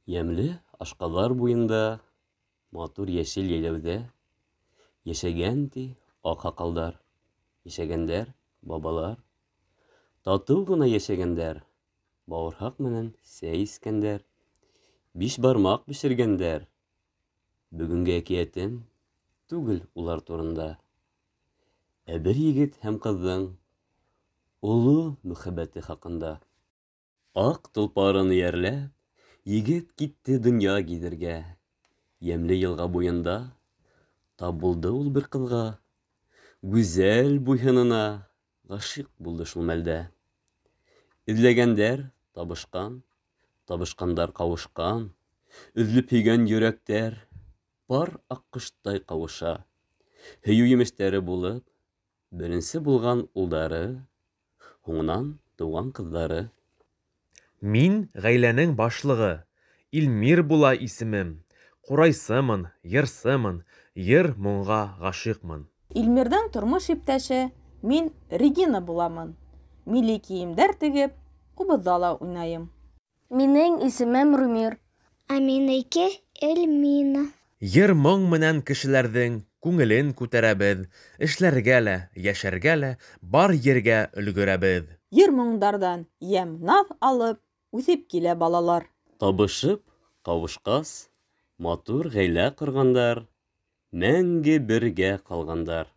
Ямлы ашкалар буенда, матур яшел еләүдә, яшәгән ди ак сакалдар, яшәгәндәр бабалар, тату гына яшәгәндәр, бавырхак менән сәй искәндәр, биш бармак бешергәндәр. Бүгенге әкиятем түгел улар турында. Ә бер егет һәм кызның олы мөхәббәте хакында. Ак толпарын ярләп, егет китте дөнья гизергә. Ямлы елга буенда табылды ул бер кызга. Гүзәл буйһынына гашыйк булды шул мәлдә. Эзләгәндәр табышкан, табышкандар кавышкан. Өзлеп һөйгән йөрәктәр пар аккоштай кавыша. Һөю емештәре булып, беренче булган улдары, һуңнан туган кызлары. Мин ғаиләнең башлығы. Илмир була исемем. Ҡурайсымын, йырсымын, йыр моңға ғашиҡмын. Илмирҙең тормош иптәше мин Регина буламын. Милли кейемдәр тегеп, ҡубыҙҙа ла уйнайым. Минең исемем Румир. Ә минеке Эльмина. Йыр моң менән кешеләрҙең күңелен күтәрәбеҙ, эшләргә лә, йәшәргә лә, бар ергә өлгөрәбеҙ. Йыр-моңдарҙан йәм-наҙ алып, үҫеп килә балалар. Табышып, кавышҡас, матур ғаилә ҡорғандар, мәңге бергә ҡалғандар.